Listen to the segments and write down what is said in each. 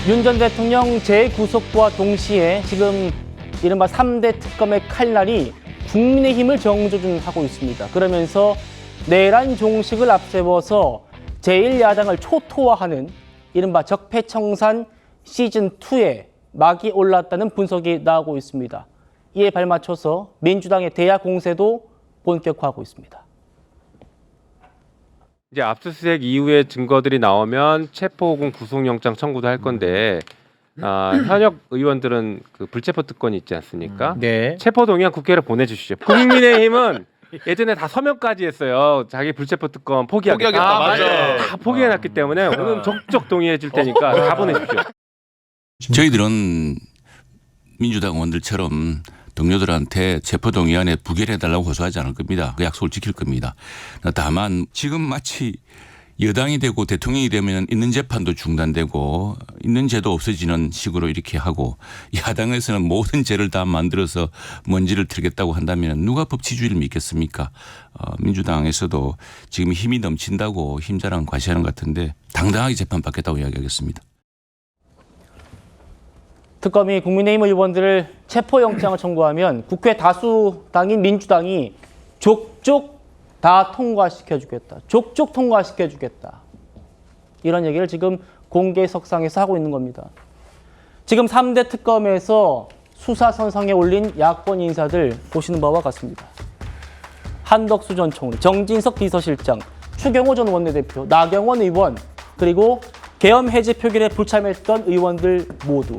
윤 전 대통령 재구속과 동시에 지금 이른바 3대 특검의 칼날이 국민의힘을 정조준하고 있습니다. 그러면서 내란 종식을 앞세워서 제1야당을 초토화하는 이른바 적폐청산 시즌2에 막이 올랐다는 분석이 나오고 있습니다. 이에 발맞춰서 민주당의 대야 공세도 본격화하고 있습니다. 이제 압수수색 이후에 증거들이 나오면 체포 혹은 구속영장 청구도 할 건데 현역 의원들은 그 불체포 특권이 있지 않습니까? 네. 체포 동의안 국회로 보내주시죠. 국민의힘은 예전에 다 서명까지 했어요. 자기 불체포 특권 포기하겠다. 포기하겠다. 맞아. 다 포기해놨기 때문에 오늘 적극 동의해 줄 테니까 다 보내십시오. 저희들은 민주당 의원들처럼 동료들한테 체포동의안에 부결해달라고 호소하지 않을 겁니다. 그 약속을 지킬 겁니다. 다만 지금 마치 여당이 되고 대통령이 되면 있는 재판도 중단되고 있는 죄도 없어지는 식으로 이렇게 하고 야당에서는 모든 죄를 다 만들어서 먼지를 털겠다고 한다면 누가 법치주의를 믿겠습니까? 민주당에서도 지금 힘이 넘친다고 힘자랑 과시하는 것 같은데 당당하게 재판받겠다고 이야기하겠습니다. 특검이 국민의힘 의원들을 체포영장을 청구하면 국회 다수당인 민주당이 족족 다 통과시켜주겠다. 족족 통과시켜주겠다. 이런 얘기를 지금 공개석상에서 하고 있는 겁니다. 지금 3대 특검에서 수사선상에 올린 야권 인사들 보시는 바와 같습니다. 한덕수 전 총리, 정진석 비서실장, 추경호 전 원내대표, 나경원 의원, 그리고 계엄 해제 표결에 불참했던 의원들 모두.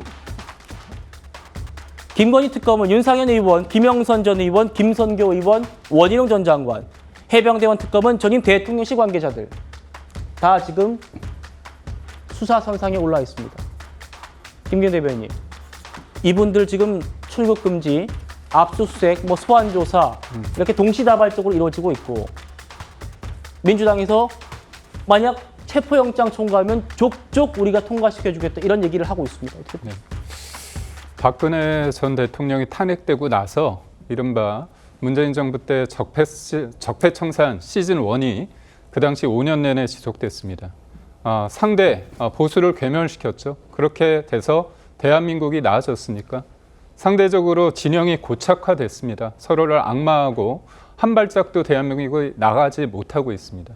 김건희 특검은 윤상현 의원, 김영선 전 의원, 김선교 의원, 원희룡 전 장관, 해병대원 특검은 전임 대통령실 관계자들 다 지금 수사선상에 올라 있습니다. 김기현 대변인, 이분들 지금 출국 금지, 압수수색, 소환조사 이렇게 동시다발적으로 이루어지고 있고 민주당에서 만약 체포영장 청구하면 족족 우리가 통과시켜주겠다 이런 얘기를 하고 있습니다. 네. 박근혜 전 대통령이 탄핵되고 나서 이른바 문재인 정부 때 적폐청산 시즌1이 그 당시 5년 내내 지속됐습니다. 상대 보수를 괴멸시켰죠. 그렇게 돼서 대한민국이 나아졌습니까? 상대적으로 진영이 고착화됐습니다. 서로를 악마하고 한 발짝도 대한민국이 나가지 못하고 있습니다.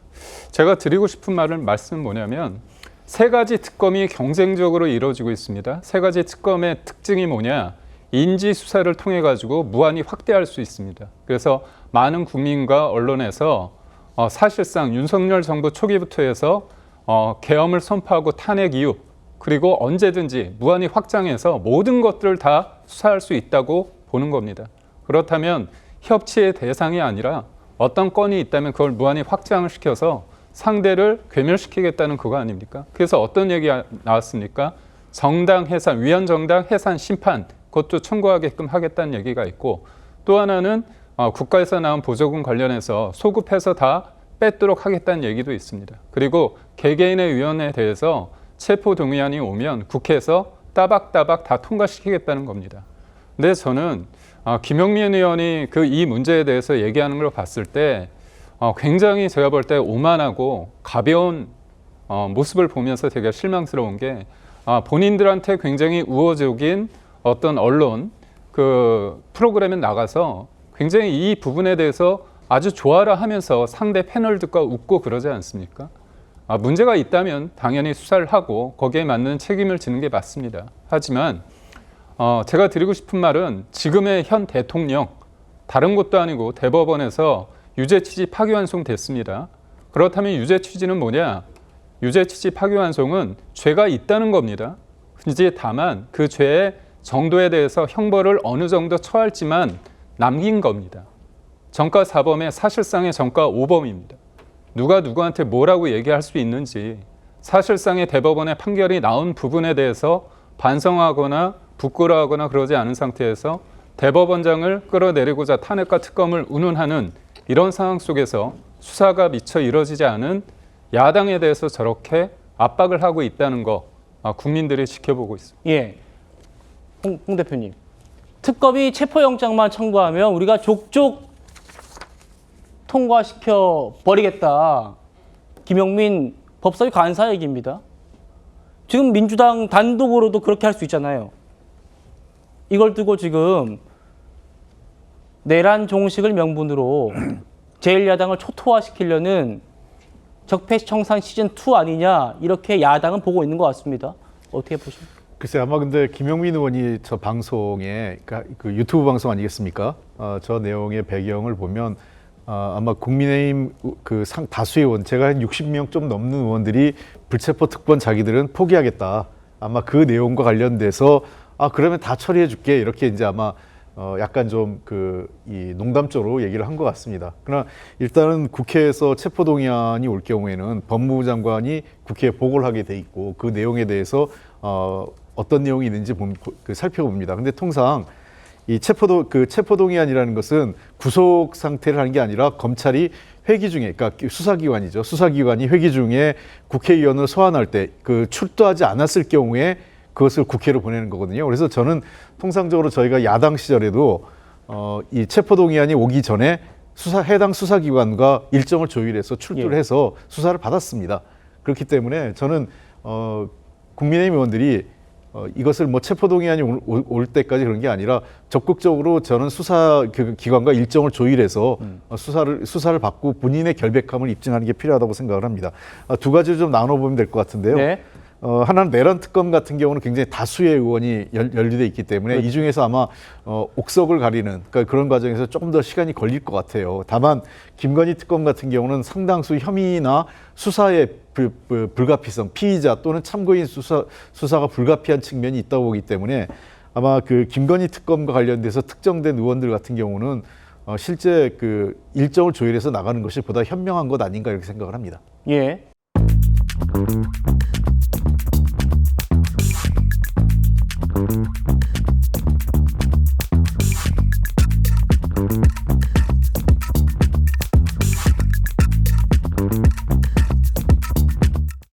제가 드리고 싶은 말씀은 뭐냐면 세 가지 특검이 경쟁적으로 이루어지고 있습니다. 세 가지 특검의 특징이 뭐냐? 인지 수사를 통해 가지고 무한히 확대할 수 있습니다. 그래서 많은 국민과 언론에서 사실상 윤석열 정부 초기부터 해서 계엄을 선포하고 탄핵 이후 그리고 언제든지 무한히 확장해서 모든 것들을 다 수사할 수 있다고 보는 겁니다. 그렇다면 협치의 대상이 아니라 어떤 건이 있다면 그걸 무한히 확장을 시켜서 상대를 괴멸시키겠다는 그거 아닙니까? 그래서 어떤 얘기가 나왔습니까? 정당 해산, 위헌 정당 해산 심판 그것도 청구하게끔 하겠다는 얘기가 있고 또 하나는 국가에서 나온 보조금 관련해서 소급해서 다 뺏도록 하겠다는 얘기도 있습니다. 그리고 개개인의 위원회에 대해서 체포 동의안이 오면 국회에서 따박따박 다 통과시키겠다는 겁니다. 근데 저는 김용민 의원이 이 문제에 대해서 얘기하는 걸 봤을 때 굉장히 제가 볼 때 오만하고 가벼운 모습을 보면서 되게 실망스러운 게 본인들한테 굉장히 우호적인 어떤 언론 프로그램에 나가서 굉장히 이 부분에 대해서 아주 좋아라 하면서 상대 패널들과 웃고 그러지 않습니까? 문제가 있다면 당연히 수사를 하고 거기에 맞는 책임을 지는 게 맞습니다. 하지만 제가 드리고 싶은 말은 지금의 현 대통령 다른 것도 아니고 대법원에서 유죄 취지 파기환송 됐습니다. 그렇다면 유죄 취지는 뭐냐? 유죄 취지 파기환송은 죄가 있다는 겁니다. 이제 다만 그 죄의 정도에 대해서 형벌을 어느 정도 처할지만 남긴 겁니다. 정가 4범의 사실상의 정가 5범입니다. 누가 누구한테 뭐라고 얘기할 수 있는지 사실상의 대법원의 판결이 나온 부분에 대해서 반성하거나 부끄러워하거나 그러지 않은 상태에서 대법원장을 끌어내리고자 탄핵과 특검을 운운하는 이런 상황 속에서 수사가 미처 이루어지지 않은 야당에 대해서 저렇게 압박을 하고 있다는 거 국민들이 지켜보고 있습니다. 예, 홍 대표님. 특검이 체포영장만 청구하면 우리가 족족 통과시켜 버리겠다. 김용민 법사위 간사 얘기입니다. 지금 민주당 단독으로도 그렇게 할 수 있잖아요. 이걸 두고 지금 내란 종식을 명분으로 제1야당을 초토화시키려는 적폐청산 시즌2 아니냐 이렇게 야당은 보고 있는 것 같습니다. 어떻게 보십니까? 글쎄 아마 근데 김용민 의원이 저 방송에 그 유튜브 방송 아니겠습니까? 저 내용의 배경을 보면 아마 국민의힘 그 다수의 의원 제가 한 60명 좀 넘는 의원들이 불체포 특권 자기들은 포기하겠다. 아마 그 내용과 관련돼서 그러면 다 처리해 줄게 이렇게 이제 아마 약간 좀 이 농담적으로 얘기를 한 것 같습니다. 그러나 일단은 국회에서 체포동의안이 올 경우에는 법무부 장관이 국회에 보고를 하게 돼 있고 그 내용에 대해서 어떤 내용이 있는지 살펴봅니다. 근데 통상 이 체포동의안이라는 것은 구속 상태를 하는 게 아니라 검찰이 회기 중에, 그러니까 수사기관이죠. 수사기관이 회기 중에 국회의원을 소환할 때 출두하지 않았을 경우에 그것을 국회로 보내는 거거든요. 그래서 저는 통상적으로 저희가 야당 시절에도 이 체포동의안이 오기 전에 해당 수사기관과 일정을 조율해서 출두를 해서 수사를 받았습니다. 그렇기 때문에 저는 국민의힘 의원들이 이것을 뭐 체포동의안이 올 때까지 그런 게 아니라 적극적으로 저는 수사 기관과 일정을 조율해서 수사를 받고 본인의 결백함을 입증하는 게 필요하다고 생각을 합니다. 두 가지를 좀 나눠보면 될 것 같은데요. 네. 하나는 내란 특검 같은 경우는 굉장히 다수의 의원이 연루돼 있기 때문에 이 중에서 아마 옥석을 가리는 그러니까 그런 과정에서 조금 더 시간이 걸릴 것 같아요. 다만 김건희 특검 같은 경우는 상당수 혐의나 수사의 불가피성, 피의자 또는 참고인 수사가 불가피한 측면이 있다고 보기 때문에 아마 그 김건희 특검과 관련돼서 특정된 의원들 같은 경우는 실제 일정을 조율해서 나가는 것이 보다 현명한 것 아닌가 이렇게 생각을 합니다. 예.